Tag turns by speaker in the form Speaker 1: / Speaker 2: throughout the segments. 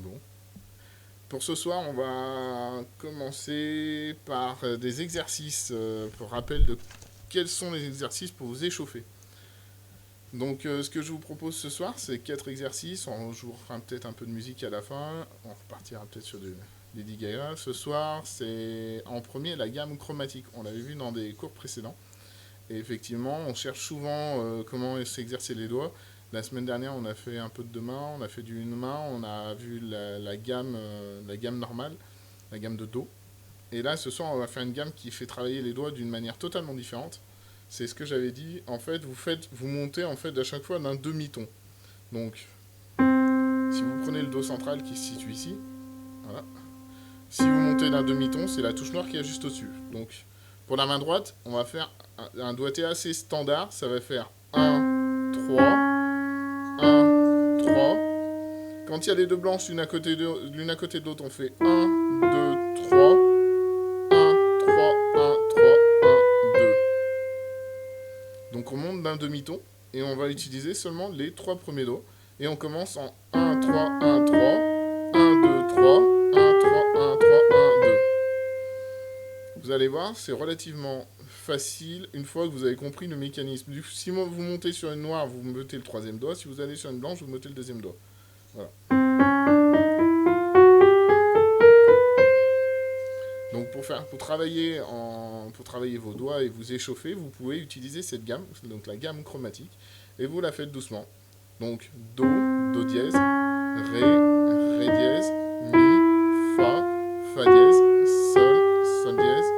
Speaker 1: Bon. Pour ce soir, on va commencer par des exercices pour rappel de quels sont les exercices pour vous échauffer. Donc, ce que je vous propose ce soir, c'est 4 exercices. Je vous refera peut-être un peu de musique à la fin. On repartira peut-être sur des Lady Gaga. Ce soir, c'est en premier la gamme chromatique. On l'avait vu dans des cours précédents. Et effectivement, on cherche souvent comment s'exercer les doigts. La semaine dernière, on a fait un peu de deux mains, on a fait du une main, on a vu la gamme normale, la gamme de Do. Et là, ce soir, on va faire une gamme qui fait travailler les doigts d'une manière totalement différente. C'est ce que j'avais dit. En fait, vous montez en fait à chaque fois d'un demi-ton. Donc, si vous prenez le Do central qui se situe ici, voilà. Si vous montez d'un demi-ton, c'est la touche noire qui est juste au-dessus. Donc, pour la main droite, on va faire un doigté assez standard. Ça va faire un, 3, un, 3. Quand il y a les deux blanches l'une à côté de l'autre, on fait un, 2, 3, un, 3, un, 3, un, 2. Donc, on monte d'un demi-ton et on va utiliser seulement les 3 premiers doigts. Et on commence en un, 3, un, 3, un, 2, 3, un, 3, un, 3, un, 2. Vous allez voir, c'est relativement facile une fois que vous avez compris le mécanisme. Si vous montez sur une noire, vous mettez le troisième doigt. Si vous allez sur une blanche, vous mettez le deuxième doigt. Voilà. Donc pour travailler vos doigts et vous échauffer, vous pouvez utiliser cette gamme, donc la gamme chromatique, et vous la faites doucement. Donc Do, Do dièse, Ré, Ré dièse, Mi, Fa, Fa dièse, Sol, Sol dièse,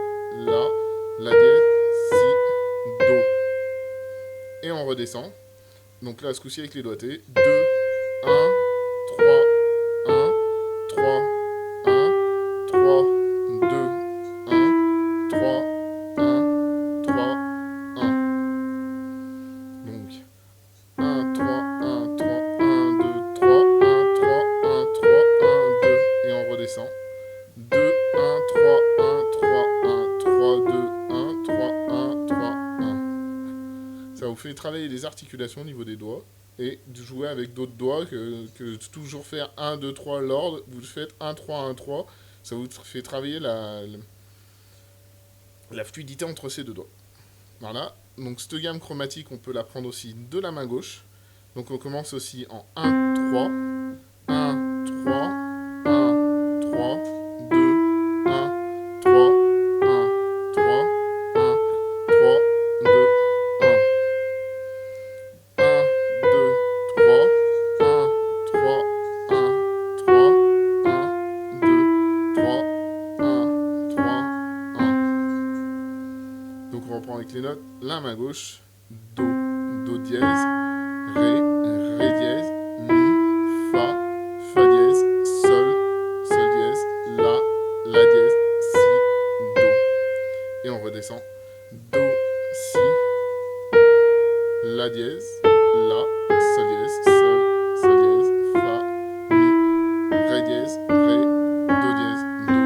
Speaker 1: La dièse, Si, Do. Et on redescend. Donc là, ce coup-ci avec les doigtés. 2, 1, 3, 1, 3, 1, 3, 2, 1, 3, 1, 3, 1. Donc 1, 3, 1, 3, 1, 2, 3, 1, 3, 1, 3, 1, 2. Et on redescend. 2, 1, 3, 1, 3, 1, 3, 2, 1, 3, 1, 3, 1. Ça vous fait travailler les articulations au niveau des doigts et de jouer avec d'autres doigts que toujours faire 1, 2, 3 l'ordre. Vous faites 1, 3, 1, 3. Ça vous fait travailler la fluidité entre ces deux doigts. Voilà. Donc cette gamme chromatique, on peut la prendre aussi de la main gauche. Donc on commence aussi en 1, 3, 1, 3, 1, 3, 2, 1, 3, 1, 3, 1, 3, 2, 1. 1, 2, 3, 1, 3, 1, 3, 1, 2, 3, 1, 3, 1. Donc on reprend avec les notes. La main gauche, Do, Do dièse, Ré, Ré dièse, Mi, Fa, Fa dièse, Sol, Sol dièse, La dièse, Si, Do. Et on redescend. Do, Si, La dièse, La, Sol dièse, Sol, Sol dièse, Fa, Mi, Ré dièse, Ré, Do dièse, Do.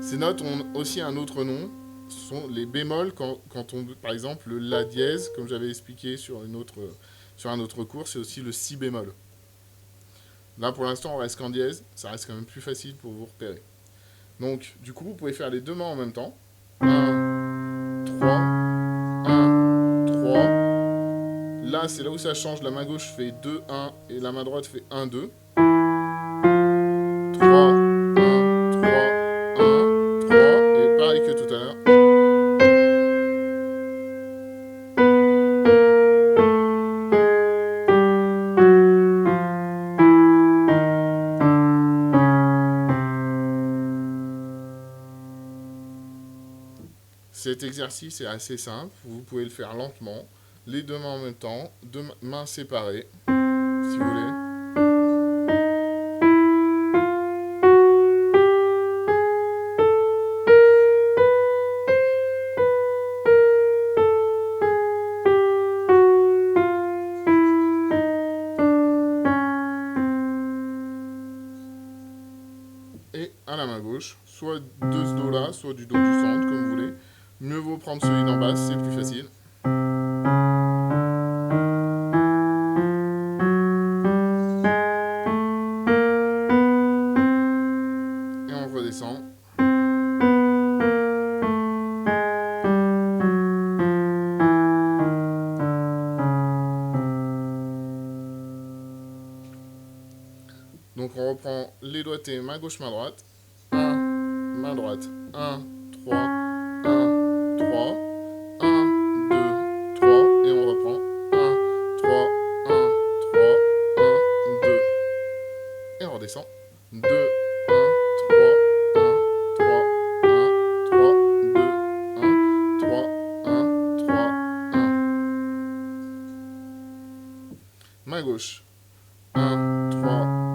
Speaker 1: Ces notes ont aussi un autre nom. Ce sont les bémols quand on, par exemple, le La dièse, comme j'avais expliqué sur un autre cours, c'est aussi le Si bémol. Là, pour l'instant, on reste qu'en dièse. Ça reste quand même plus facile pour vous repérer. Donc, du coup, vous pouvez faire les deux mains en même temps. 1, 3, 1, 3. Là, c'est là où ça change. La main gauche fait 2, 1 et la main droite fait 1, 2. 3, 1, 3, 1, 3. Et pareil que tout à l'heure. Cet exercice est assez simple. Vous pouvez le faire lentement. Les deux mains en même temps. Deux mains séparées. Si vous voulez. Et à la main gauche, soit de ce dos-là, soit du dos du centre, comme vous voulez. Mieux vaut prendre celui d'en bas, c'est plus facile. Donc on reprend les doigtés, main gauche, main droite. 1, main droite. 1, 3, 1, 3. 1, 2, 3. Et on reprend. 1, 3, 1, 3, 1, 2. Et on redescend. 2, 1, 3, 1, 3, 1, 3, 2, 1, 3, 1, 3, 1. Main gauche. 1, 3,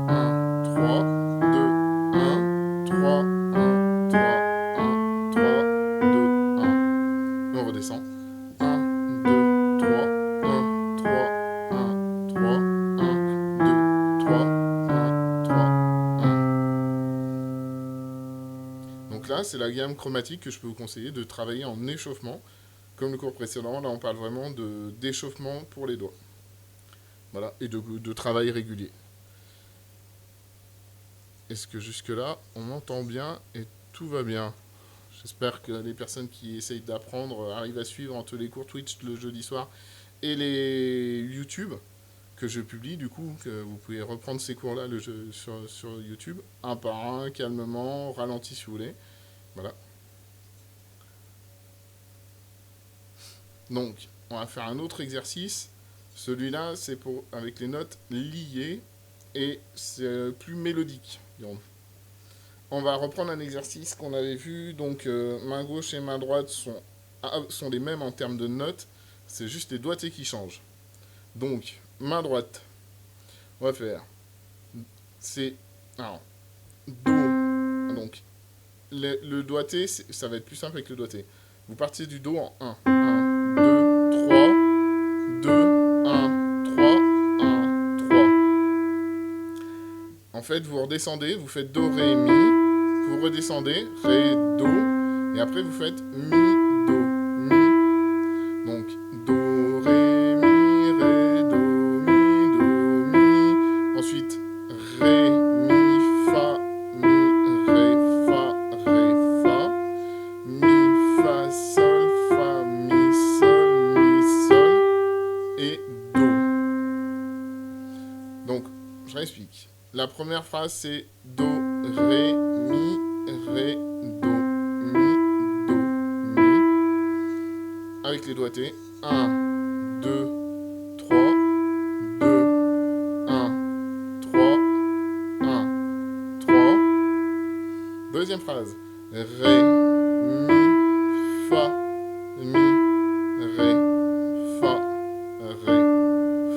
Speaker 1: 1, 3, 2, 1, 3, 1, 3, 1, 3, 2, 1. Et on redescend. 1, 2, 3, 1, 3, 1, 3, 1, 2, 3, 1, 3, 1. Donc là, c'est la gamme chromatique que je peux vous conseiller de travailler en échauffement. Comme le cours précédent, là on parle vraiment d'échauffement pour les doigts. Voilà, et de travail régulier. Est-ce que jusque-là, on m'entend bien et tout va bien? J'espère que les personnes qui essayent d'apprendre arrivent à suivre entre les cours Twitch le jeudi soir et les YouTube que je publie, du coup, que vous pouvez reprendre ces cours-là sur YouTube, un par un, calmement, ralenti si vous voulez. Voilà. Donc, on va faire un autre exercice. Celui-là, c'est avec les notes liées et c'est plus mélodique. On va reprendre un exercice qu'on avait vu. Donc, main gauche et main droite sont les mêmes en termes de notes. C'est juste les doigtés qui changent. Donc, main droite, on va faire. C'est. Alors, Do. Donc, le doigté, ça va être plus simple avec le doigté. Vous partez du Do en 1. 1, 2, 3. 2, 1, 3, 1, 3. En fait, vous redescendez, vous faites Do, Ré, Mi. Vous redescendez, Ré, Do. Et après, vous faites Mi, Do, Mi. Donc, Do, Ré, Mi, Do, Mi. Ensuite, Ré, Mi, Fa, Mi, Ré, Fa, Ré, Fa. Mi, Fa, Sol, Fa, Mi, Sol, Mi, Sol. Et Do. Donc, je réexplique. La première phrase, c'est Do, Ré, Mi, Do, Mi, Do, Mi. Avec les doigtés. 1, 2, 3, 2, 1, 3, 1, 3. Deuxième phrase. Ré, Mi, Fa, Mi, Ré, Fa, Ré,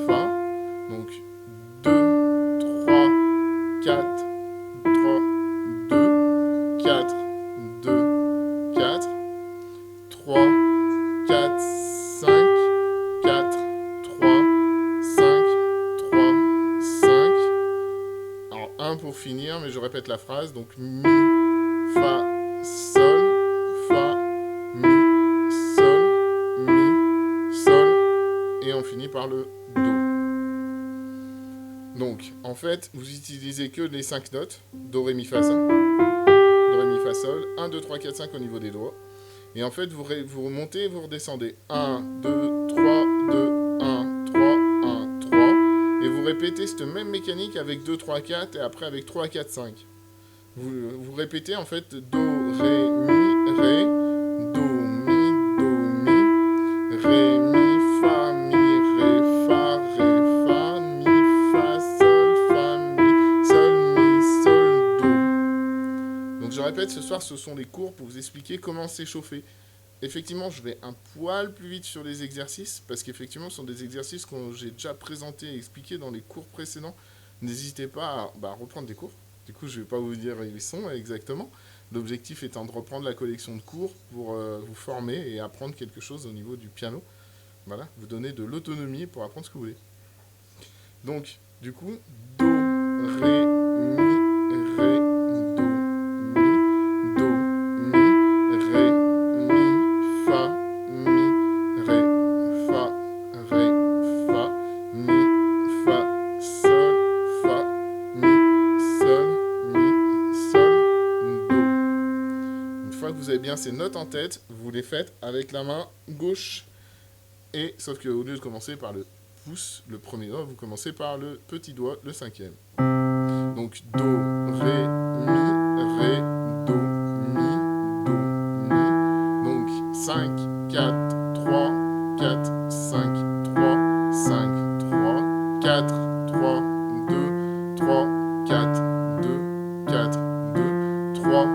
Speaker 1: Fa. Donc, 2, 3, 4, 3, 2, 4, 2, 4, 3, 4, 5, 4, 3, 5, 3, 5. Alors, 1 pour finir, mais je répète la phrase. Donc, Mi, Fa, Sol, Fa, Mi, Sol, Mi, Sol. Et on finit par le Do. Donc, en fait, vous utilisez que les 5 notes. Do, Ré, Mi, Fa, Sol. Do, Ré, Mi, Fa, Sol. 1, 2, 3, 4, 5 au niveau des doigts. Et en fait, vous remontez et vous redescendez. 1, 2, 3, 2, 1, 3, 1, 3. Et vous répétez cette même mécanique avec 2, 3, 4 et après avec 3, 4, 5. Vous répétez en fait Do, Ré, Mi, Ré, Do, Mi, Do, Mi, Ré, Mi, Fa, Mi, Ré, Fa, Ré, Fa, Mi, Fa, Sol, Fa, Mi, Sol, Mi, Sol, Do. Donc je répète, ce soir ce sont les cours pour vous expliquer comment s'échauffer. Effectivement, je vais un poil plus vite sur les exercices, parce qu'effectivement, ce sont des exercices que j'ai déjà présentés et expliqués dans les cours précédents. N'hésitez pas à reprendre des cours. Du coup, je ne vais pas vous dire où ils sont exactement. L'objectif étant de reprendre la collection de cours pour vous former et apprendre quelque chose au niveau du piano. Voilà, vous donner de l'autonomie pour apprendre ce que vous voulez. Donc, du coup, Do, Ré, Mi, Ré, Do, Mi, Do, Mi, Ré, Mi, Fa, Mi, Ré, Fa, Ré, Fa, Mi, Fa, Sol, Fa, Mi, Sol, Mi, Sol, Do. Une fois que vous avez bien ces notes en tête, vous les faites avec la main gauche. Et sauf qu'au lieu de commencer par le pouce, le premier doigt, vous commencez par le petit doigt, le 5e. Donc do, ré, mi, do, mi. Donc 5, 4, 3, 4, 5, 3, 5, 3, 4, 3, 2, 3, 4, 2, 4, 2, 3,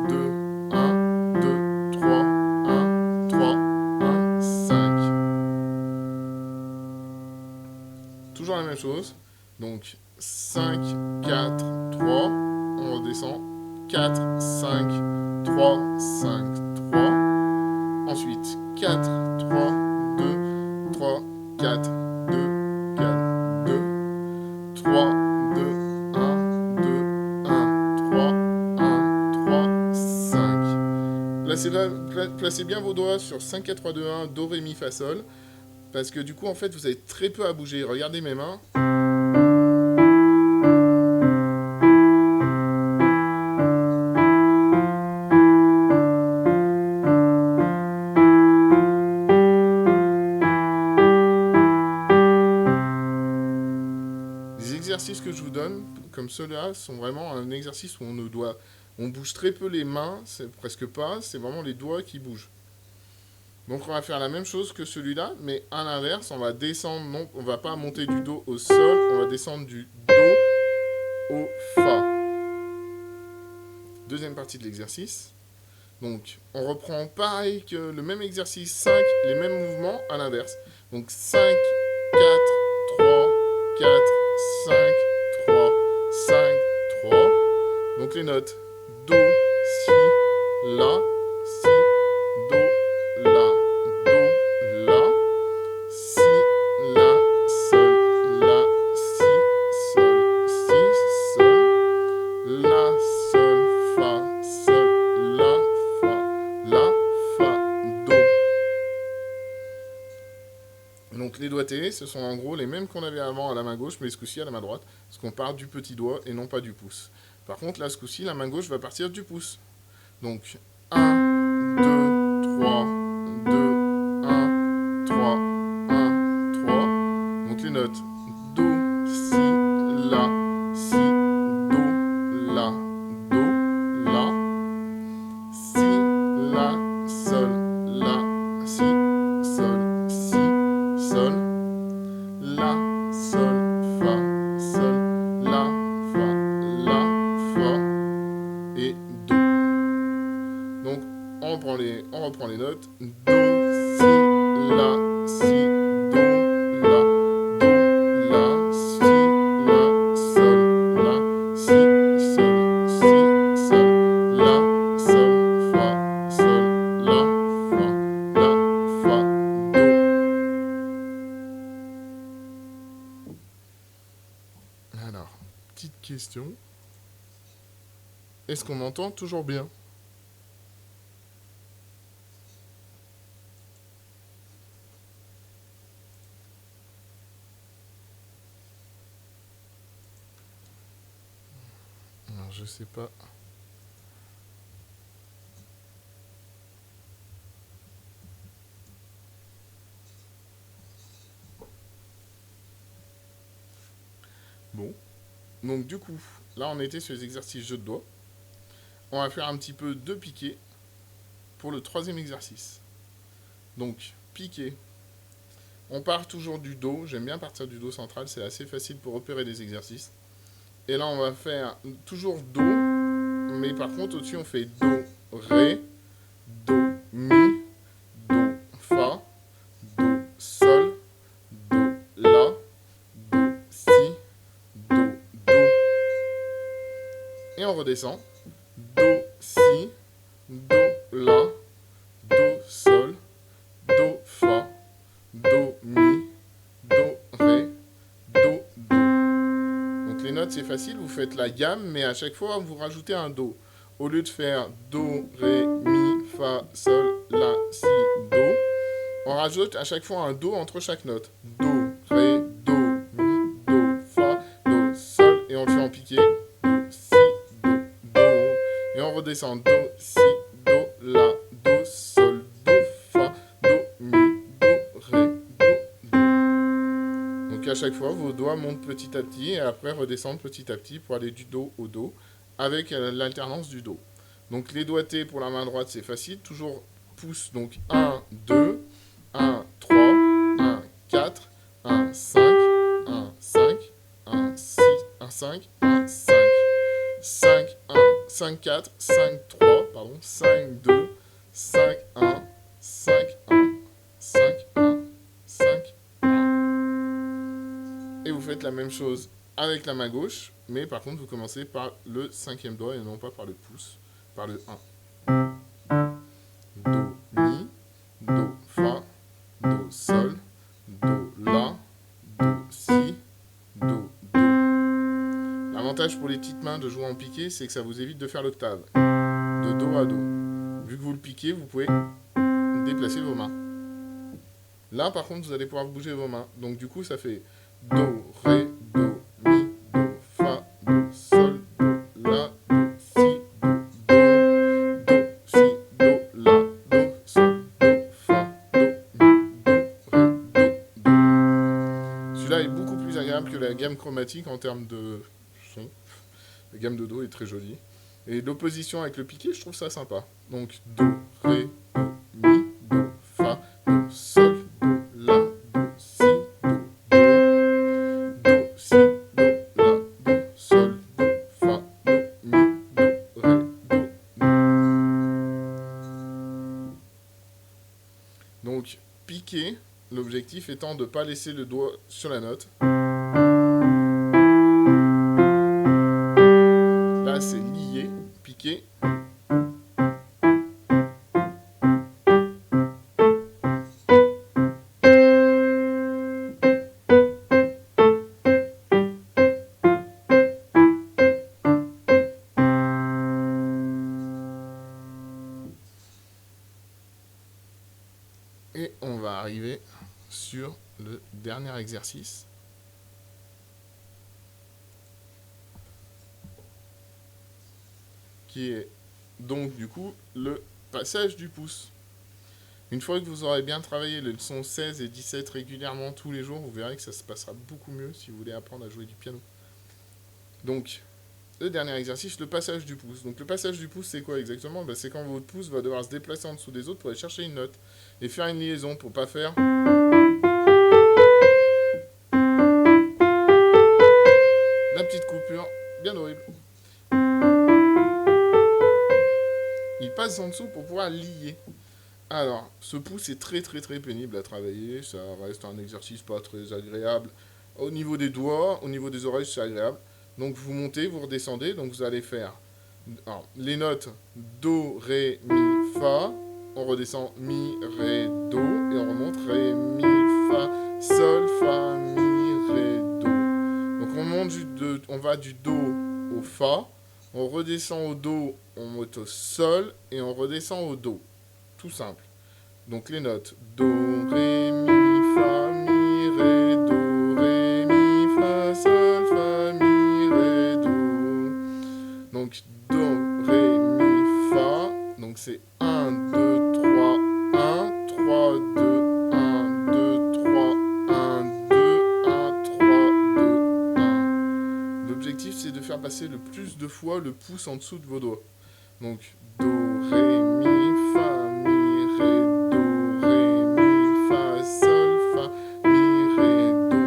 Speaker 1: 2, 1, 2, 3, 1, 3, 1, 5. Toujours la même chose. Donc 5, 4, 3, on redescend. 4, 5, 3, 5, 3. Ensuite 4, 3, 2, 3, 4, 2, 4, 2, 3, 2, 1, 2, 1, 3, 1, 3, 5. Placez bien vos doigts sur 5, 4, 3, 2, 1, Do, Ré, Mi, Fa, Sol. Parce que du coup, en fait, vous avez très peu à bouger. Regardez mes mains. Les exercices que je vous donne, comme ceux-là, sont vraiment un exercice où on bouge très peu les mains, c'est presque pas, c'est vraiment les doigts qui bougent. Donc on va faire la même chose que celui-là, mais à l'inverse, on va descendre, non, on va pas monter du Do au Sol, on va descendre du Do au Fa. Deuxième partie de l'exercice. Donc on reprend pareil que le même exercice, 5, les mêmes mouvements à l'inverse. Donc 5, 4, 3, 4, 5, 3, 5, 3. Donc les notes Do, Si, La, Si, Do, La, Do, La, Si, La, Sol, La, Si, Sol, Si, Sol, La, Sol, Fa, Sol, La, Fa, Do. Donc les doigtés, ce sont en gros les mêmes qu'on avait avant à la main gauche, mais ce coup-ci à la main droite, parce qu'on part du petit doigt et non pas du pouce. Par contre, là, ce coup-ci, la main gauche va partir du pouce. Donc 1, 2, 3, 2, 1, 3, 1, 3. Donc les notes Do, Si, La, Si, Do, La, Do, La, Si, La, Sol, La, Si, Sol, Si, Sol, La, Sol, Fa, Sol, La, Fa, et Do. Donc on reprend les notes. Do, Si, La, Si, Do, La, Do, La, Si, La, Sol, La, Si, Sol, Si, Sol, La, Sol, Fa, Sol, La, Fa, Do. Alors, petite question. Est-ce qu'on m'entend toujours bien? Alors, je sais pas. Bon. Donc, du coup, là, on était sur les exercices jeu de doigts. On va faire un petit peu de piqué pour le troisième exercice. Donc, piqué. On part toujours du Do. J'aime bien partir du Do central. C'est assez facile pour repérer des exercices. Et là, on va faire toujours Do. Mais par contre, au-dessus, on fait Do, Ré, Do, Mi, Do, Fa, Do, Sol, Do, La, Do, Si, Do, Do. Et on redescend. Do, Si, Do, La, Do, Sol, Do, Fa, Do, Mi, Do, Ré, Do, Do. Donc les notes, c'est facile, vous faites la gamme, mais à chaque fois, vous rajoutez un Do. Au lieu de faire Do, Ré, Mi, Fa, Sol, La, Si, Do, on rajoute à chaque fois un Do entre chaque note. Do, Ré, Do, Mi, Do, Fa, Do, Sol, et on le fait en piqué. Do, Si, Do, Do. Et on redescend Do, Si, Do, La, Do, Sol, Do, Fa, Do, Mi, Do, Ré, Do, Do. Donc à chaque fois, vos doigts montent petit à petit et après redescendent petit à petit pour aller du Do au Do avec l'alternance du Do. Donc les doigtés pour la main droite, c'est facile. Toujours pouce, donc 1, 2, 1, 3, 1, 4, 1, 5, 1, 5, 1, 6, 1, 5, 1, 5. 5, 1, 5, 4, 5, 3, pardon, 5, 2, 5, 1, 5, 1, 5, 1, 5, 1. Et vous faites la même chose avec la main gauche, mais par contre vous commencez par le cinquième doigt et non pas par le pouce, par le 1. Do, mi, do, fa, do, sol, do, la, do, si, do, do. L'avantage pour les petites mains de jouer en piqué, c'est que ça vous évite de faire l'octave, de do à do. Vu que vous le piquez, vous pouvez déplacer vos mains. Là, par contre, vous allez pouvoir bouger vos mains. Donc du coup, ça fait do, ré, do, mi, do, fa, do, sol, do, la, do, si, do, do, si, do, la, do, sol, do, fa, do, mi, do, ré, do, do. Celui-là est beaucoup plus agréable que la gamme chromatique en termes de son. La gamme de do est très jolie. Et l'opposition avec le piqué, je trouve ça sympa. Donc do, ré, do, mi, do, fa, do, sol, do, la, do, si, do, do, do, si, do, la, do, sol, do, fa, do, mi, do, ré, do, mi. Donc piqué, l'objectif étant de ne pas laisser le doigt sur la note. Là, c'est lié, piqué. Et on va arriver sur le dernier exercice. Qui est donc du coup le passage du pouce. Une fois que vous aurez bien travaillé les leçons 16 et 17 régulièrement tous les jours, vous verrez que ça se passera beaucoup mieux si vous voulez apprendre à jouer du piano. Donc, le dernier exercice, le passage du pouce. Donc le passage du pouce, c'est quoi exactement? C'est quand votre pouce va devoir se déplacer en dessous des autres pour aller chercher une note et faire une liaison pour pas faire la petite coupure bien horrible. Il passe en dessous pour pouvoir lier. Alors, ce pouce est très pénible à travailler, ça reste un exercice pas très agréable. Au niveau des doigts, au niveau des oreilles, c'est agréable. Donc vous montez, vous redescendez, donc vous allez faire les notes Do, Ré, Mi, Fa. On redescend Mi, Ré, Do, et on remonte Ré, Mi, Fa, Sol, Fa, Mi, Ré, Do. Donc on va du Do au Fa, on redescend au Do, on monte au Sol, et on redescend au Do. Tout simple. Donc les notes Do, Ré, Mi, Fa, Mi, Ré, Do, Ré, Mi, Fa, Sol, Fa, Mi, Ré, Do. Donc Do, Ré, Mi, Fa. Donc c'est 1, 2, 3, 1, 3, 2, 1, 2, 3, 1, 2, 1, 3, 2, 1. L'objectif c'est de faire passer le plus de fois le pouce en dessous de vos doigts. Donc Do, Ré, Mi, Fa, Mi, Ré, Do, Ré, Mi, Fa, Sol, Fa, Mi, Ré, Do.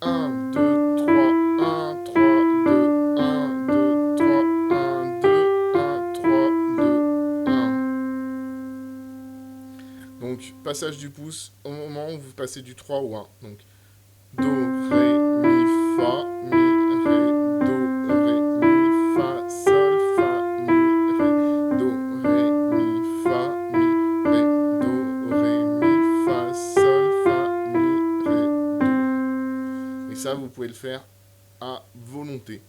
Speaker 1: 1, 2, 3, 1, 3, 2, 1, 2, 3, 1, 2, 1, 3, 2, 1. Donc, passage du pouce au moment où vous passez du 3 au 1. Donc, Do, Ré, Mi, Fa, Mi, Ré, Do, Ré, Mi, Fa, Sol, Fa, Mi, Ré, Do, Ré, Mi, Fa, Mi, Ré, Do, Ré, Mi, Fa, Sol, Fa, Mi, Ré, Do. Et ça, vous pouvez le faire à volonté.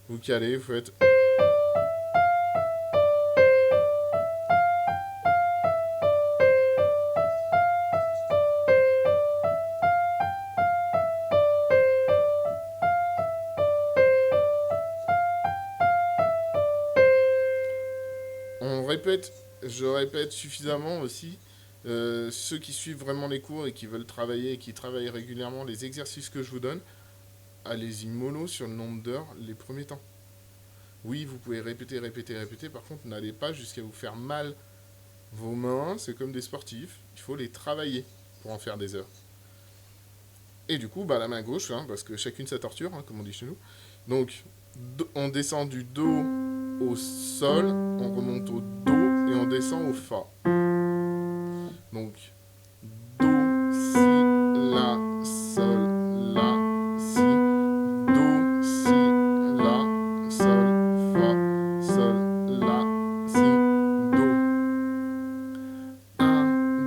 Speaker 1: Vous calez, vous faites... Je répète suffisamment aussi, Ceux qui suivent vraiment les cours et qui veulent travailler et qui travaillent régulièrement, les exercices que je vous donne, allez-y mollo sur le nombre d'heures les premiers temps. Oui, vous pouvez répéter, répéter, répéter. Par contre, n'allez pas jusqu'à vous faire mal. Vos mains, c'est comme des sportifs. Il faut les travailler pour en faire des heures. Et du coup, bah, la main gauche, hein, parce que chacune sa torture, hein, comme on dit chez nous. Donc, on descend du Do au Sol, on remonte au Do et on descend au Fa. Donc, Do, Si, La, Sol, La, Si, Do, Si, La, Sol, Fa, Sol, La, Si, Do. 1,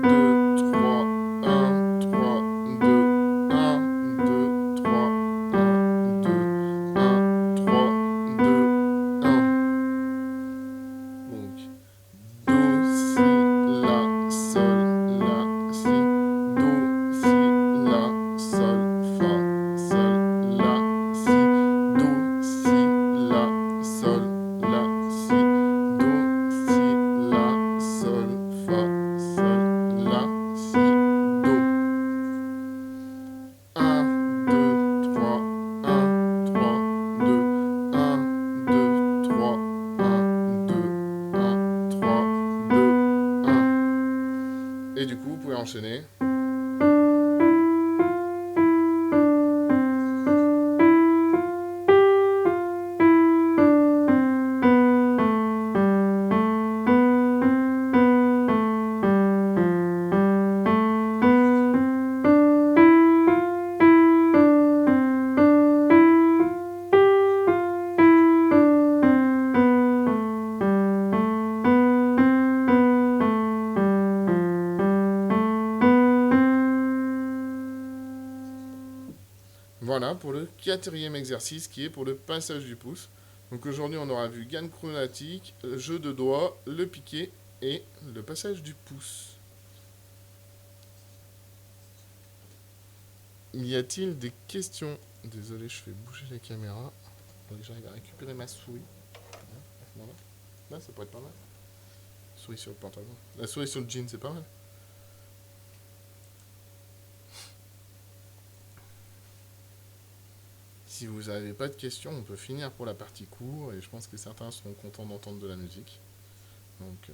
Speaker 1: 2, 3, 1, 3, 2, 1, 2, 3, 1, 2, 1, 3, 2, 1. Donc, Do, Si, La, Sol, La, Si, Do, Si, La, Sol, Fa, Sol, La, Si, Do, Si, La, Sol, La, Si, Do, Si, La, Sol, Fa, Sol, La, Si, Do. 1, 2, 3, 1, 3, 2, 1, 2, 3, 1, 2, 1, 3, 2, 1. Et du coup, vous pouvez enchaîner. Voilà pour le quatrième exercice qui est pour le passage du pouce. Donc aujourd'hui on aura vu gamme chromatique, jeu de doigts, le piqué et le passage du pouce. Y a-t-il des questions? Désolé, je fais bouger la caméra. Faut que j'arrive à récupérer ma souris. Là, ça pourrait être pas mal. Souris sur le pantalon. La souris sur le jean, c'est pas mal. Si vous n'avez pas de questions, on peut finir pour la partie cours et je pense que certains seront contents d'entendre de la musique. Donc,